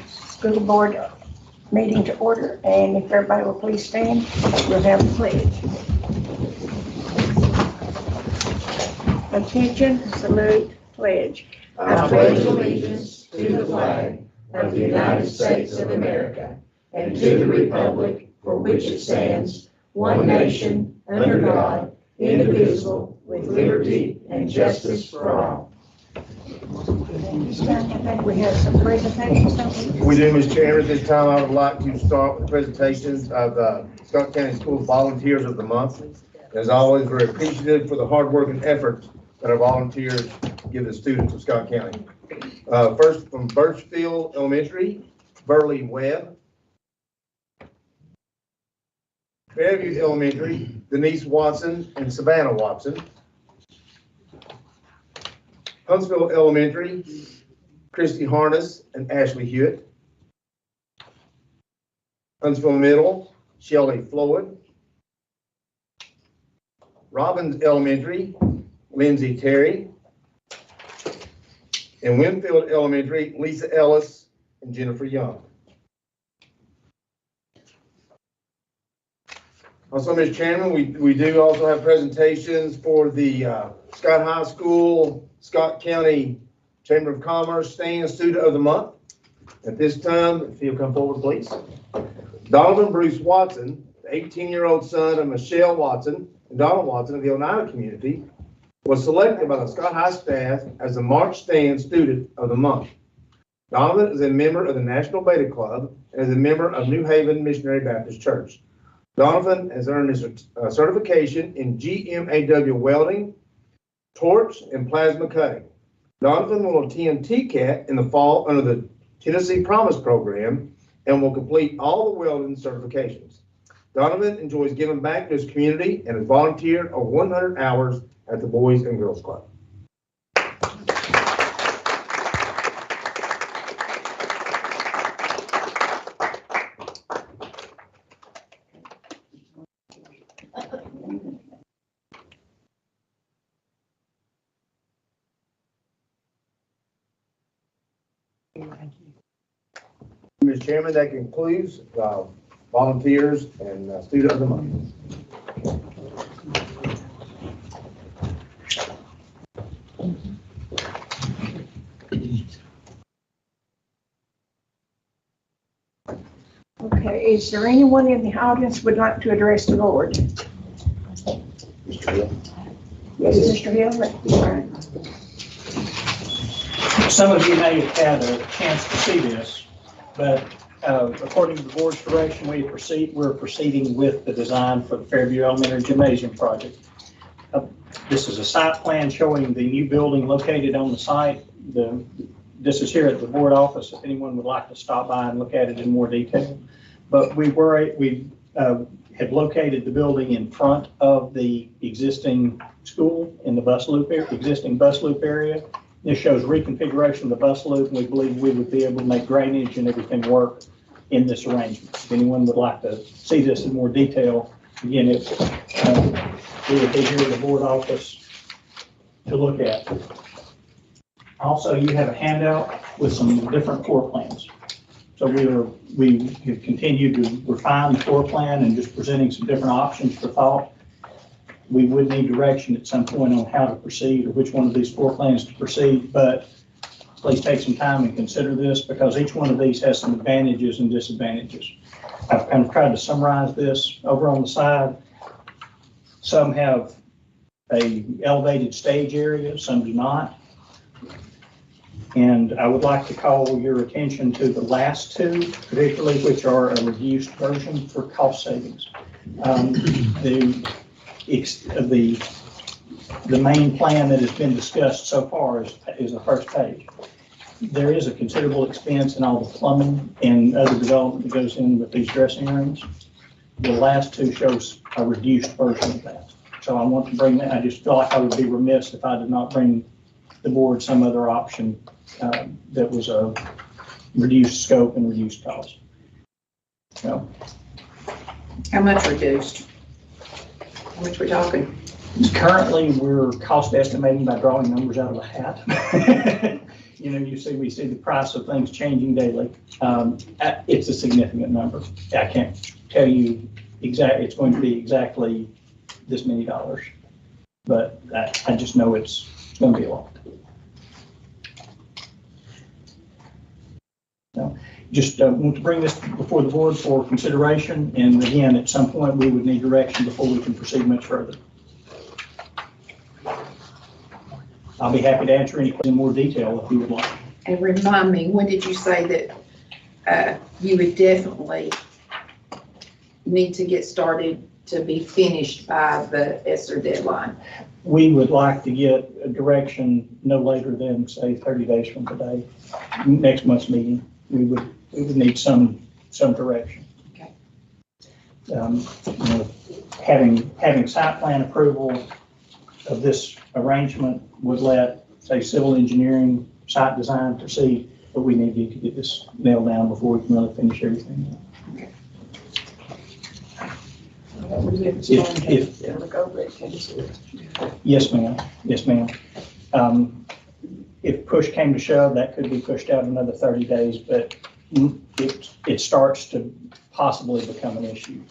School board meeting to order, and if everybody will please stand, we'll have the pledge. Attention, salute, pledge. I pledge allegiance to the flag of the United States of America and to the republic for which it stands, one nation, under God, indivisible, with liberty and justice for all. I think we have some presentations, don't we? We do, Ms. Chair. At this time, I would like to start with the presentations of the Scott County Schools Volunteers of the Month. As always, we're appreciative for the hard work and efforts that our volunteers give the students of Scott County. First, from Birchfield Elementary, Burley Webb. Fairview Elementary, Denise Watson and Savannah Watson. Huntsville Elementary, Christy Harness and Ashley Hewitt. Huntsville Middle, Shelley Floyd. Robbins Elementary, Lindsay Terry. And Winfield Elementary, Lisa Ellis and Jennifer Young. Also, Mr. Chairman, we do also have presentations for the Scott High School, Scott County Chamber of Commerce Stand Student of the Month. At this time, if you'll come forward, please. Donovan Bruce Watson, the 18-year-old son of Michelle Watson and Donald Watson of the Oneida community, was selected by the Scott High staff as the March Stand Student of the Month. Donovan is a member of the National Beta Club and is a member of New Haven Missionary Baptist Church. Donovan has earned his certification in GMAW welding, torch, and plasma cutting. Donovan will attend TCAT in the fall under the Tennessee Promise Program and will complete all the welding certifications. Donovan enjoys giving back to his community and has volunteered over 100 hours at the Boys and Girls Club. Mr. Chairman, that concludes volunteers and student of the month. Okay, is there anyone in the audience who would like to address the board? Mr. Hill. Yes, Mr. Hill. Some of you may have had a chance to see this, but according to the board's direction, we're proceeding with the design for the Fairview Elementary Gymnasium project. This is a site plan showing the new building located on the site. This is here at the board office if anyone would like to stop by and look at it in more detail. But we had located the building in front of the existing school in the existing bus loop area. This shows reconfiguration of the bus loop, and we believe we would be able to make drainage and everything work in this arrangement. If anyone would like to see this in more detail, again, we would be here in the board office to look at. Also, you have a handout with some different floor plans. So we have continued to refine the floor plan and just presenting some different options for thought. We would need direction at some point on how to proceed or which one of these floor plans to proceed, but please take some time and consider this because each one of these has some advantages and disadvantages. I've kind of tried to summarize this over on the side. Some have a elevated stage area, some do not. And I would like to call your attention to the last two, particularly which are a reduced version for cost savings. The main plan that has been discussed so far is the first page. There is a considerable expense in all the plumbing and other development that goes in with these dressing rooms. The last two shows a reduced version of that. So I want to bring that. I just feel like I would be remiss if I did not bring the board some other option that was a reduced scope and reduced cost. So, How much reduced? How much we talking? Currently, we're cost estimating by drawing numbers out of a hat. you see, we see the price of things changing daily. It's a significant number. I can't tell you it's going to be exactly this many dollars, but I just know it's going to be a lot. So just want to bring this before the board for consideration. And again, at some point, we would need direction before we can proceed much further. I'll be happy to answer any questions in more detail if you would like. And remind me, when did you say that you would definitely need to get started to be finished by the ESSER deadline? We would like to get a direction no later than, say, 30 days from today, next month's meeting. We would need some direction. Okay. Having site plan approval of this arrangement would let, say, civil engineering, site design proceed, but we need to get this nailed down before we can really finish everything. Yes, ma'am. Yes, ma'am. If push came to shove, that could be pushed out another 30 days, but it starts to possibly become an issue.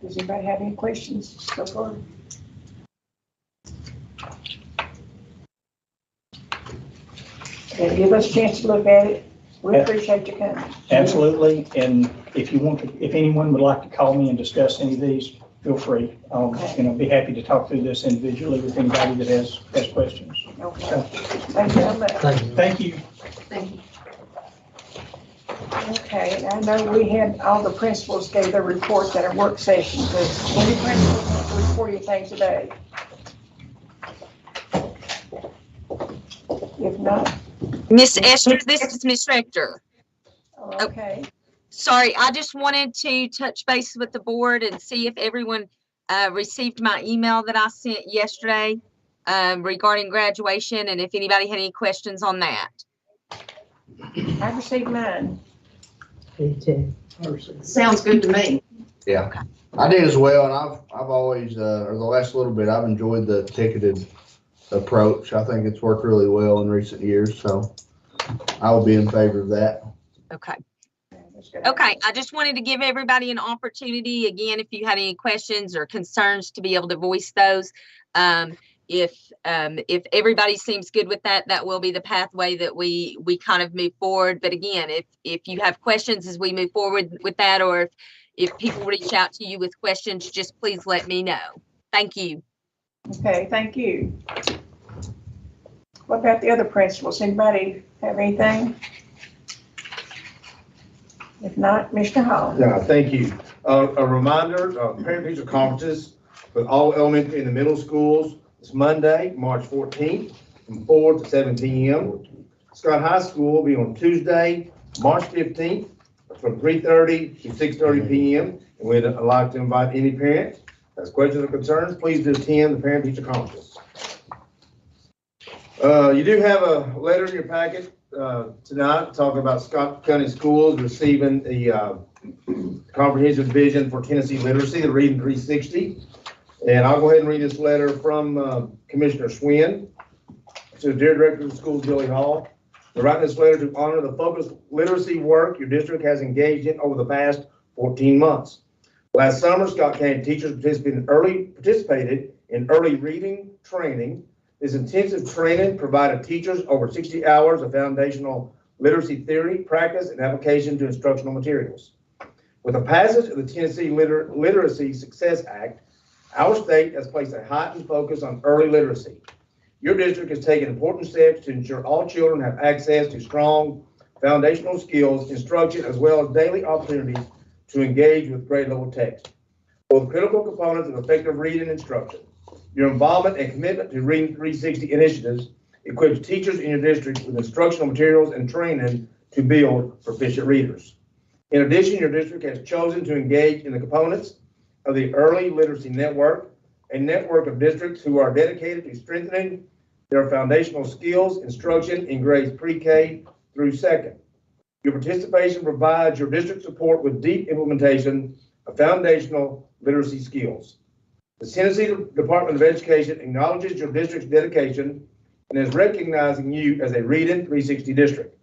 Does anybody have any questions so far? And give us a chance to look at it. We appreciate you coming. Absolutely, and if anyone would like to call me and discuss any of these, feel free. I'll, be happy to talk through this individually with anybody that has questions. Okay. So, Thank you very much. thank you. Thank you. Okay, and I know we had, all the principals gave their reports at our work session, but any principals want to report anything today? If not, Miss Esther, this is Miss Rector. okay. Sorry, I just wanted to touch base with the board and see if everyone received my email that I sent yesterday regarding graduation, and if anybody had any questions on that. I received mine. Sounds good to me. Yeah, I did as well, and I've always, or the last little bit, I've enjoyed the ticketed approach. I think it's worked really well in recent years, so I will be in favor of that. Okay. Okay, I just wanted to give everybody an opportunity, again, if you had any questions or concerns, to be able to voice those. If everybody seems good with that, that will be the pathway that we kind of move forward. But again, if you have questions as we move forward with that, or if people reach out to you with questions, just please let me know. Thank you. Okay, thank you. What about the other principals? Anybody have anything? If not, Mr. Hall. Yeah, thank you. A reminder, parent-teacher conferences with all elementary and the middle schools. It's Monday, March 14th, from 4 to 7 p.m. Scott High School will be on Tuesday, March 15th, from 3:30 to 6:30 p.m. And we'd like to invite any parent that has questions or concerns, please do attend the parent-teacher conferences. You do have a letter in your packet tonight talking about Scott County Schools receiving the Comprehensive Vision for Tennessee Literacy, the Reading 360. And I'll go ahead and read this letter from Commissioner Swin to the Dear Director of the Schools, Billy Hall. They're writing this letter to honor the focused literacy work your district has engaged in over the past 14 months. Last summer, Scott County teachers participated in early reading training. This intensive training provided teachers over 60 hours of foundational literacy theory, practice, and application to instructional materials. With the passage of the Tennessee Literacy Success Act, our state has placed a heightened focus on early literacy. Your district has taken important steps to ensure all children have access to strong foundational skills, instruction, as well as daily opportunities to engage with grade level text. Both critical components of effective reading instruction. Your involvement and commitment to Reading 360 initiatives equips teachers in your district with instructional materials and training to build proficient readers. In addition, your district has chosen to engage in the components of the Early Literacy Network, a network of districts who are dedicated to strengthening their foundational skills instruction in grades pre-K through second. Your participation provides your district support with deep implementation of foundational literacy skills. The Tennessee Department of Education acknowledges your district's dedication and is recognizing you as a Reading 360 district.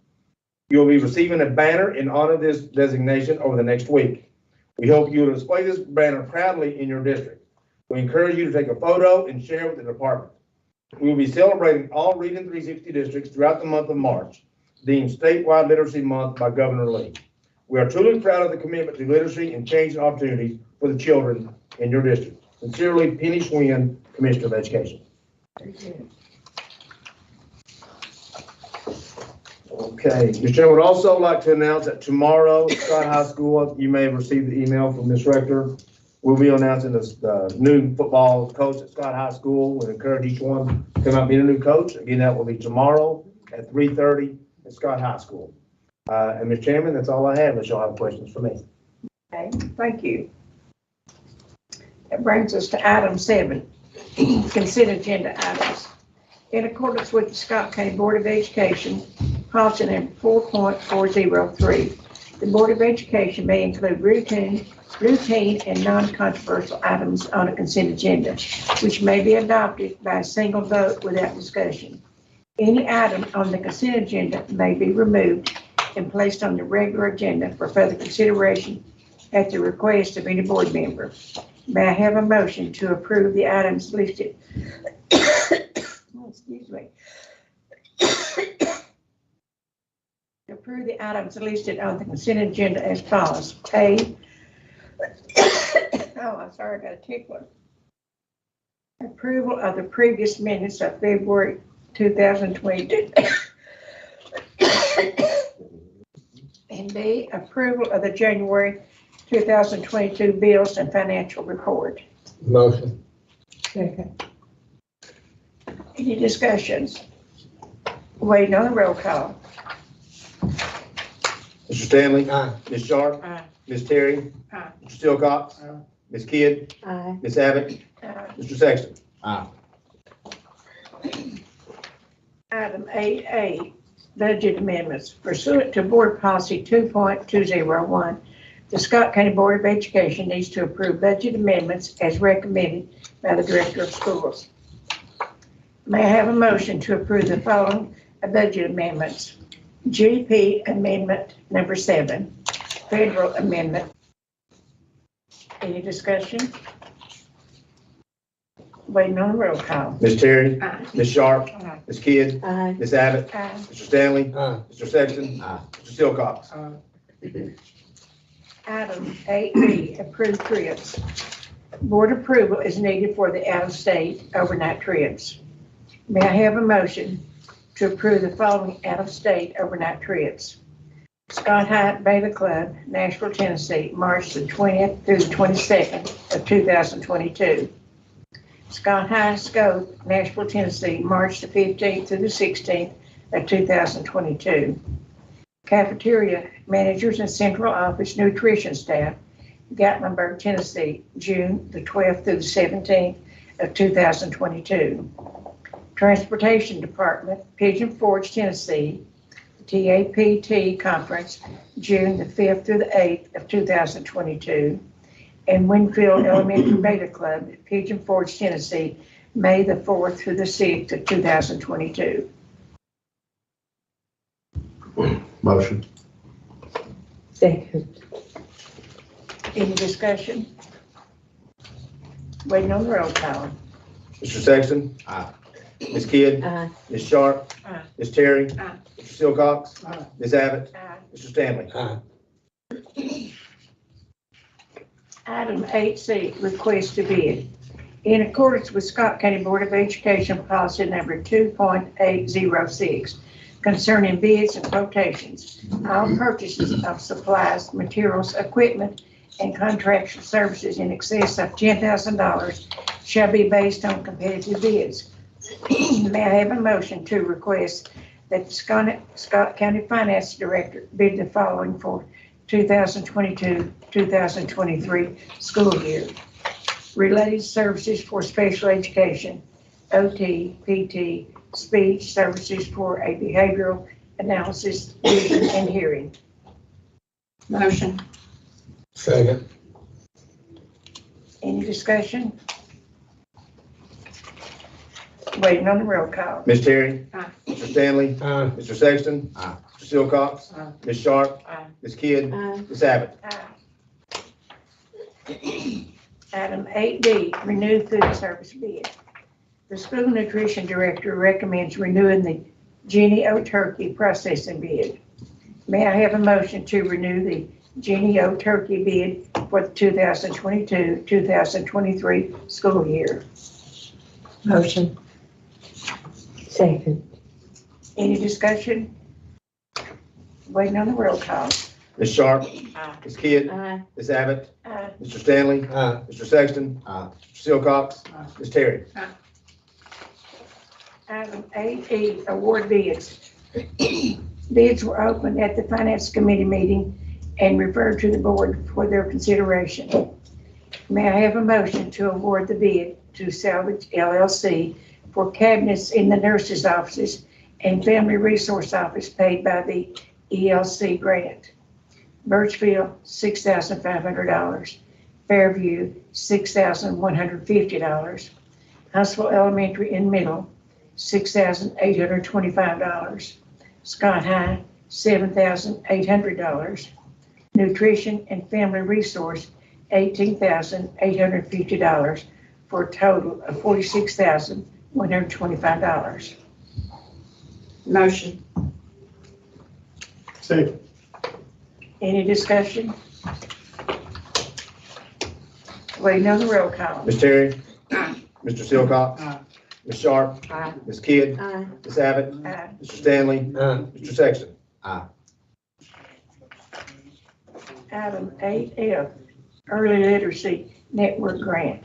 You will be receiving a banner in honor of this designation over the next week. We hope you will display this banner proudly in your district. We encourage you to take a photo and share it with the department. We will be celebrating all Reading 360 districts throughout the month of March, deemed Statewide Literacy Month by Governor Lee. We are truly proud of the commitment to literacy and changing opportunities for the children in your district. Sincerely, Penny Schwinn, Commissioner of Education. Okay, Mr. Chairman, would also like to announce that tomorrow, Scott High School, you may have received the email from Ms. Rector. We'll be announcing the new football coach at Scott High School. We encourage each one to come out and be a new coach. Again, that will be tomorrow at 3:30 at Scott High School. And Mr. Chairman, that's all I have, unless y'all have questions for me. Okay, thank you. That brings us to item 7, consent agenda items. In accordance with the Scott County Board of Education, policy number 4.403, the Board of Education may include routine and non-controversial items on a consent agenda, which may be adopted by a single vote without discussion. Any item on the consent agenda may be removed and placed on the regular agenda for further consideration at the request of any board member. May I have a motion to approve the items listed? Excuse me. To approve the items listed on the consent agenda as follows. A. I'm sorry, I got a tickler. Approval of the previous minutes of February 2022. And B, approval of the January 2022 bills and financial report. Motion. Second. Any discussions? Waiting on the roll call. Mr. Stanley? Aye. Ms. Sharp? Aye. Ms. Terry? Aye. Mr. Silcox? Aye. Ms. Kidd? Aye. Ms. Abbott? Mr. Sexton? Aye. Item 8A, budget amendments. Pursuant to Board Policy 2.201, the Scott County Board of Education needs to approve budget amendments as recommended by the Director of Schools. May I have a motion to approve the following budget amendments? GP Amendment Number 7, Federal Amendment. Any discussion? Waiting on the roll call. Ms. Terry? Aye. Ms. Sharp? Aye. Ms. Kidd? Aye. Ms. Abbott? Aye. Mr. Stanley? Aye. Mr. Sexton? Aye. Mr. Silcox? Item 8B, approved trips. Board approval is needed for the out-of-state overnight trips. May I have a motion to approve the following out-of-state overnight trips? Scott Hyatt Baylor Club, Nashville, Tennessee, March the 20th through the 22nd of 2022. Scott High Scope, Nashville, Tennessee, March the 15th through the 16th of 2022. Cafeteria managers and central office nutrition staff, Gatlinburg, Tennessee, June the 12th through the 17th of 2022. Transportation Department, Pigeon Forge, Tennessee, TAPT Conference, June the 5th through the 8th of 2022. And Winfield Elementary Baylor Club, Pigeon Forge, Tennessee, May the 4th through the 6th of 2022. Motion. Second. Any discussion? Waiting on the roll call. Mr. Sexton? Aye. Ms. Kidd? Aye. Ms. Sharp? Aye. Ms. Terry? Aye. Mr. Silcox? Aye. Ms. Abbott? Aye. Mr. Stanley? Aye. Item 8C, request to bid. In accordance with Scott County Board of Education policy number 2.806, concerning bids and quotations, all purchases of supplies, materials, equipment, and contractual services in excess of $10,000 shall be based on competitive bids. May I have a motion to request that the Scott County Finance Director bid the following for 2022-2023 school year? Related services for special education, OT, PT, speech services for a behavioral analysis, vision, and hearing. Motion. Second. Any discussion? Waiting on the roll call. Ms. Terry. Aye. Mr. Stanley. Aye. Mr. Sexton. Aye. Mr. Silcox. Aye. Ms. Sharp. Aye. Ms. Kidd. Aye. Ms. Abbott. Item 8D, renew food service bid. The school nutrition director recommends renewing the Jenny O Turkey processing bid. May I have a motion to renew the Jenny O Turkey bid for the 2022-2023 school year? Motion. Second. Any discussion? Waiting on the roll call. Ms. Sharp. Aye. Ms. Kidd. Aye. Ms. Abbott. Aye. Mr. Stanley. Aye. Mr. Sexton. Aye. Mr. Silcox. Aye. Ms. Terry. Item 8E, award bids. Bids were opened at the Finance Committee meeting and referred to the board for their consideration. May I have a motion to award the bid to Salvage LLC for cabinets in the nurses' offices and family resource office paid by the ELC grant? Birchville, $6,500. Fairview, $6,150. Huntsville Elementary and Middle, $6,825. Scott High, $7,800. Nutrition and Family Resource, $18,850 for a total of $46,125. Motion. Second. Any discussion? Waiting on the roll call. Ms. Terry. Mr. Silcox. Aye. Ms. Sharp. Aye. Ms. Kidd. Aye. Ms. Abbott. Aye. Mr. Stanley. Aye. Mr. Sexton. Item 8F, Early Literacy Network Grant.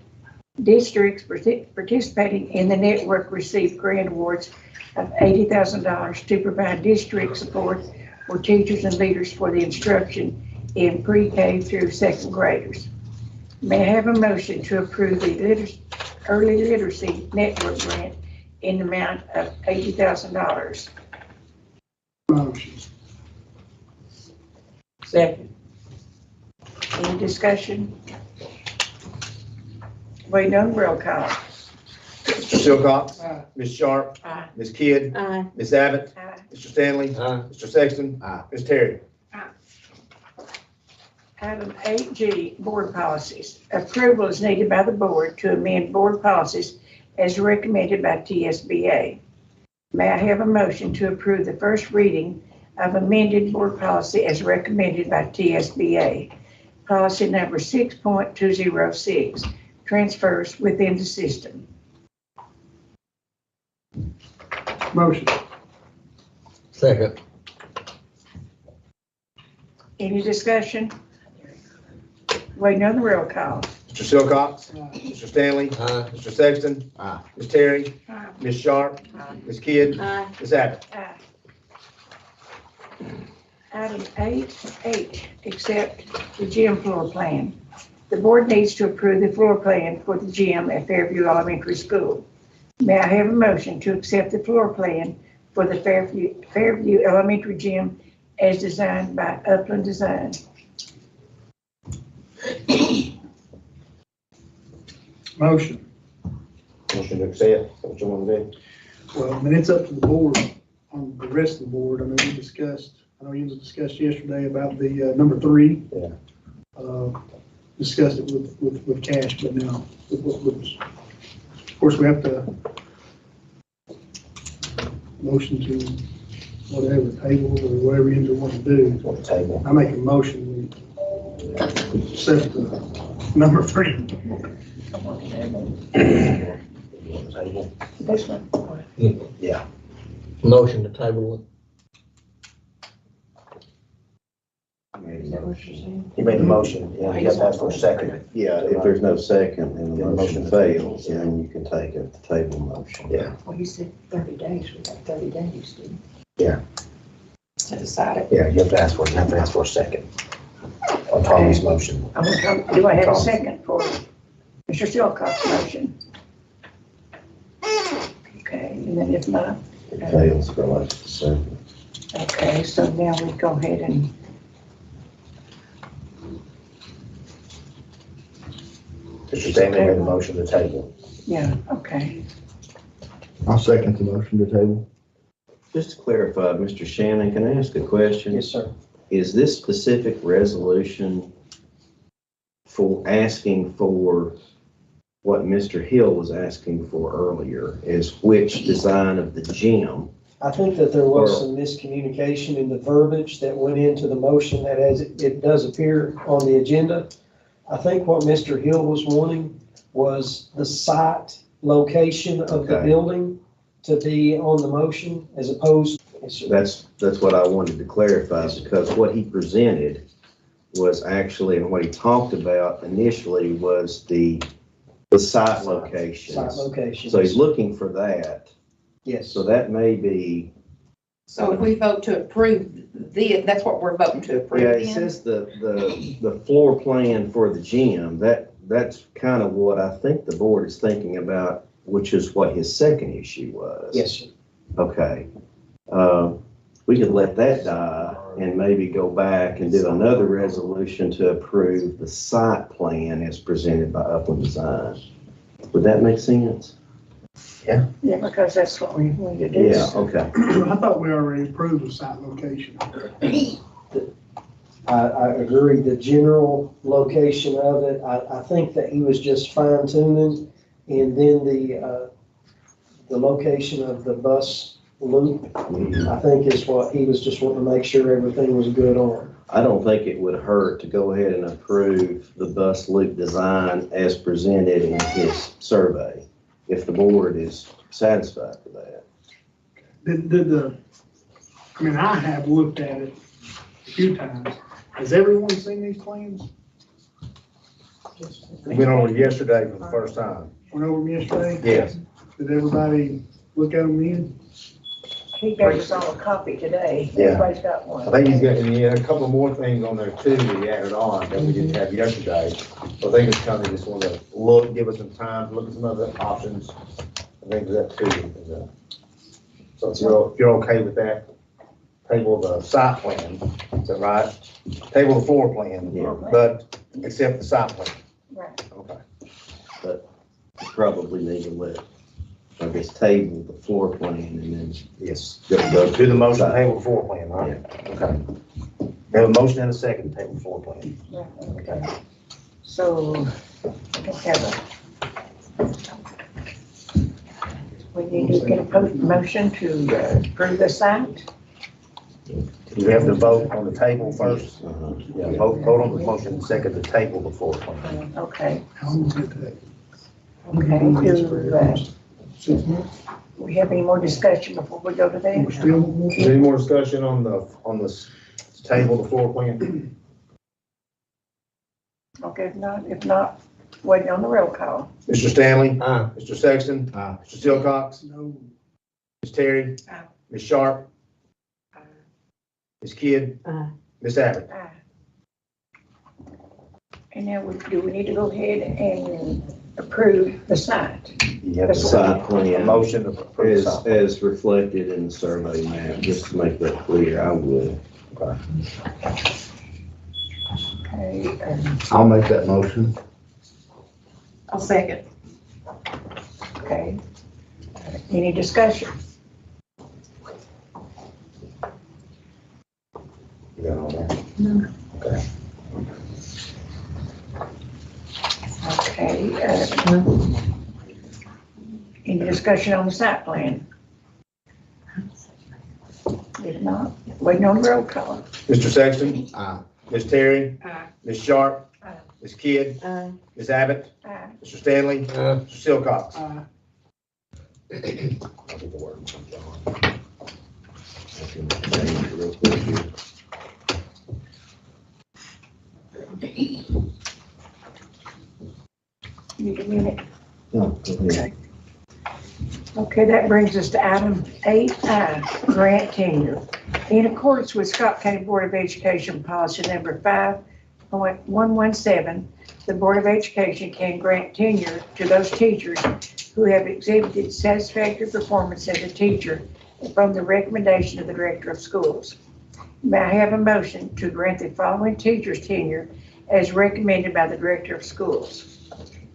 Districts participating in the network receive grant awards of $80,000 to provide district support for teachers and leaders for the instruction in pre-K through second graders. May I have a motion to approve the Early Literacy Network Grant in the amount of $80,000? Motion. Second. Any discussion? Waiting on the roll call. Mr. Silcox. Aye. Ms. Sharp. Aye. Ms. Kidd. Aye. Ms. Abbott. Aye. Mr. Stanley. Aye. Mr. Sexton. Aye. Ms. Terry. Item 8G, Board Policies. Approval is needed by the board to amend board policies as recommended by TSBA. May I have a motion to approve the first reading of amended board policy as recommended by TSBA? Policy number 6.206, transfers within the system. Motion. Second. Any discussion? Waiting on the roll call. Mr. Silcox. Aye. Mr. Stanley. Aye. Mr. Sexton. Aye. Ms. Terry. Aye. Ms. Sharp. Ms. Kidd. Aye. Ms. Abbott. Aye. Item 8H, accept the gym floor plan. The board needs to approve the floor plan for the gym at Fairview Elementary School. May I have a motion to accept the floor plan for the Fairview Elementary Gym as designed by Upland Design? Motion. Motion to accept. What you want to do? Well, I mean, it's up to the board, on the rest of the board. I mean, we discussed, I know you discussed yesterday about the number 3. Yeah. Discussed it with Cash, but now, of course, we have to motion to whatever, table or whatever you want to do. Want the table? I make a motion, we set the number 3. Table. This one. Yeah. Motion to table He made the motion. Yeah, you have to ask for a second. Yeah, if there's no second and the motion fails, then you can take a table motion. Yeah. Well, you said 30 days, we got 30 days, didn't Yeah. To decide it. Yeah, you have to ask for a second on Tommy's motion. Do I have a second for Mr. Silcox's motion? Okay, and then if not, It fails for lack of a second. okay, so now we go ahead and Mr. Stanley made the motion to table. yeah, okay. I'll second the motion to table. Just to clarify, Mr. Shannon, can I ask a question? Yes, sir. Is this specific resolution for asking for what Mr. Hill was asking for earlier, is which design of the gym? I think that there was some miscommunication in the verbiage that went into the motion that as it does appear on the agenda. I think what Mr. Hill was wanting was the site location of the Okay. building to be on the motion as opposed. That's what I wanted to clarify, because what he presented was actually, and what he talked about initially was the site locations. Site location. So he's looking for that. Yes. So that may be, So if we vote to approve that's what we're voting to approve yeah, it then? says the floor plan for the gym, that's kind of what I think the board is thinking about, which is what his second issue was. Yes, sir. Okay. We could let that die and maybe go back and do another resolution to approve the site plan as presented by Upland Design. Would that make sense? Yeah, because that's what we need to do. Yeah, okay. I thought we already approved the site location. I agree, the general location of it, I think that he was just fine tuning. And then the location of the bus loop, I think is what he was just wanting to make sure everything was good on. I don't think it would hurt to go ahead and approve the bus loop design as presented in his survey, if the board is satisfied with that. I have looked at it a few times. Has everyone seen these plans? We went over it yesterday for the first time. Went over them yesterday? Yes. Did everybody look at them then? He gave us all a copy today. Yeah. Everybody's got one. I think he's got, and he had a couple more things on there too that he added on that we didn't have yesterday. So I think it's kind of just want to look, give us some time to look at some other options. I think that too. So if you're okay with that, table the site plan, is that right? Table the floor plan, Yeah. but accept the site plan. Right. Okay. But you probably need to let, I guess, table the floor plan and then Yes. go Do the motion, table the floor plan, right? Yeah. Okay. We have a motion and a second, to table the floor plan. Right, okay. So, we need to get a motion to approve the site. We have to vote on the table first. Uh-huh. Yeah, vote on the motion, second to table the floor plan. Okay, How long did it okay. take? Do we have any more discussion before we go to that? Still? Is there any more discussion on the table, the floor plan? Okay, if not, waiting on the roll call. Mr. Stanley? Mr. Sexton? Aye. Mr. Silcox? No. Ms. Terry? Aye. Ms. Sharp? Ms. Kidd? Aye. Ms. Abbott? Aye. And now, do we need to go ahead and approve the site? You have The to site a plan motion to approve the as, site. as reflected in the survey map, just to make that clear, I would. Okay, I'll make that motion. I'll second. okay. Any discussion? You got all that? Okay. Okay, any discussion on the site plan? If not, waiting on the roll call. Mr. Sexton? Aye. Ms. Terry? Aye. Ms. Sharp? Aye. Ms. Kidd? Aye. Ms. Abbott? Aye. Mr. Stanley? Mr. Silcox? Aye. I'll get the word from John. I can change it real quick here. Need a minute. No, go ahead. Okay, that brings us to item 8I, grant tenure. In accordance with Scott County Board of Education policy number 5.117, the Board of Education can grant tenure to those teachers who have exhibited satisfactory performance as a teacher from the recommendation of the Director of Schools. May I have a motion to grant the following teachers tenure as recommended by the Director of Schools?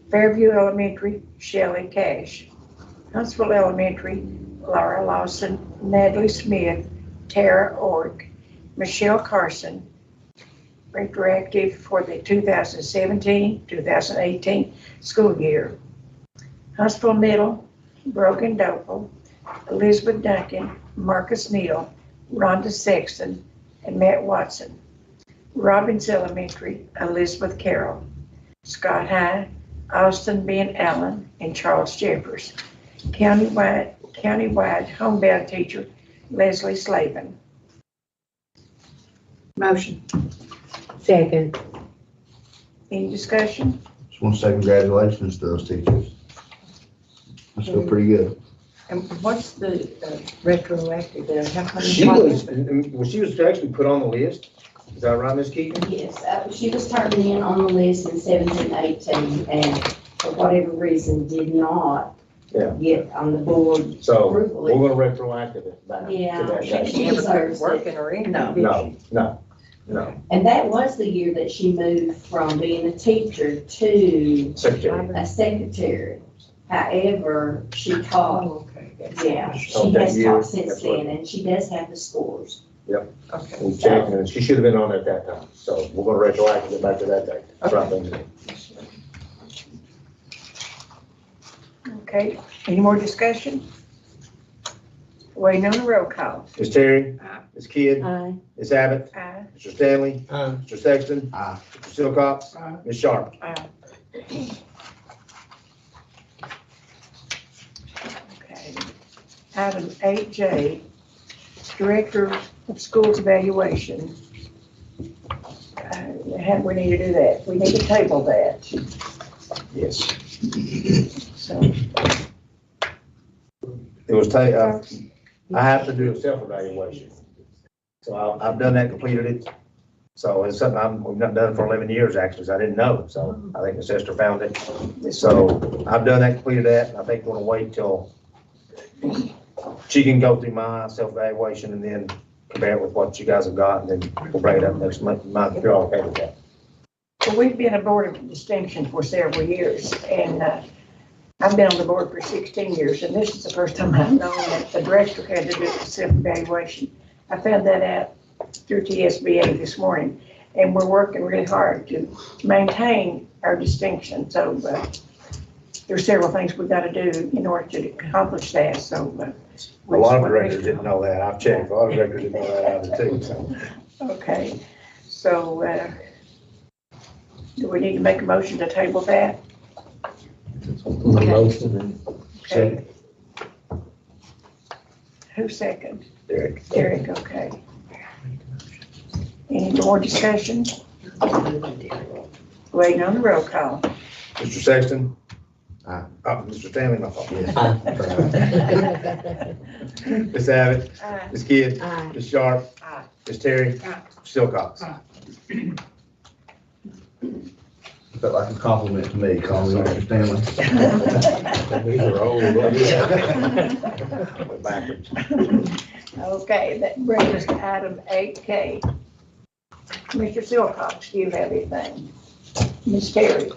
Fairview Elementary, Shelley Cash. Huntsville Elementary, Laura Lawson, Natalie Smith, Tara Ork, Michelle Carson, retroactive for the 2017-2018 school year. Huntsville Middle, Brogan Dopel, Elizabeth Duncan, Marcus Neal, Rhonda Sexton, and Matt Watson. Robbins Elementary, Elizabeth Carroll. Scott High, Austin Ben Allen, and Charles Jeffers. Countywide homebound teacher, Leslie Slavin. Motion. Second. Any discussion? Just want to say congratulations to those teachers. That's still pretty good. And what's the retroactive there? How come? She was actually put on the list. Is that right, Ms. Keaton? Yes, she was turned in on the list in 17-18, and for whatever reason did not Yeah. get on the board So approval. we're gonna retroactive it back to Yeah, that she date. never started working or anything. No. No. And that was the year that she moved from being a teacher to Secretary. a secretary. However, she taught, Okay. yeah, she Oh, that has year, taught since that's what- then, and she does have the scores. Okay. We checked, and she should have been on at that time, so we're gonna retroactive it back to that date. That's right, thing to do. Okay, any more discussion? Waiting on the roll call. Ms. Terry? Aye. Ms. Kidd? Aye. Ms. Abbott? Aye. Mr. Stanley? Mr. Sexton? Aye. Mr. Silcox? Aye. Ms. Sharp? Aye. Okay. Item 8J, Director of Schools Evaluation. How do we need to do that? We need to table that. Yes. So, It was I have to do a self-evaluation. So I've done that, completed it. So it's something we've not done for 11 years, actually, so I didn't know. So I think Ms. Esther found it. So I've done that, completed that, and I think we're gonna wait till she can go through my self-evaluation and then compare it with what you guys have got, and then we'll bring it up next month, if you're all okay with that. well, we've been a board of distinction for several years, and I've been on the board for 16 years, and this is the first time I've known that the director had to do a self-evaluation. I found that out through TSBA this morning, and we're working really hard to maintain our distinction. So there's several things we've got to do in order to accomplish that, so. A lot of directors didn't know that. I've checked. A lot of directors didn't know that either too, so. Okay, so do we need to make a motion to table that? Okay. Who second? Derek. Derek, okay. Any more discussion? Waiting on the roll call. Mr. Sexton? Aye. Oh, Mr. Stanley, my fault. Yes. Ms. Abbott? Aye. Ms. Kidd? Aye. Ms. Sharp? Aye. Ms. Terry? Aye. Silcox? Aye. Felt like a compliment to me, calling me Mr. Stanley. These are old. We're backwards. Okay, that brings us to item 8K. Mr. Silcox, do you have anything? Ms. Terry?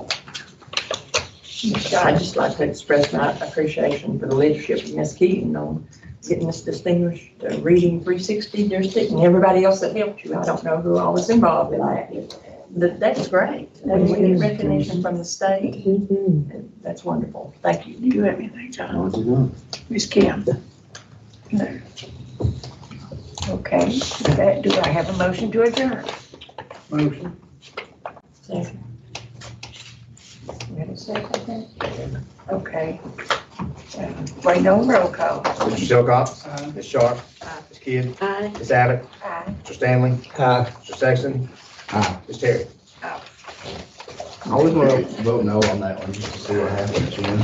I'd just like to express my appreciation for the leadership of Ms. Keaton on getting this distinguished reading 360 jurisdiction. Everybody else that helped you, I don't know who all was involved in that. But that's great. When we get recognition from the state, that's wonderful. Thank you. Do you have anything, John? Ms. Kim? No. Okay, with that, do I have a motion to adjourn? Motion. Second. You have a second? Okay. Waiting on roll call. Mr. Silcox? Aye. Ms. Sharp? Aye. Ms. Kidd? Aye. Ms. Abbott? Aye. Mr. Stanley? Mr. Sexton? Aye. Ms. Terry? I always want to vote no on that one, just to see what happens, you know?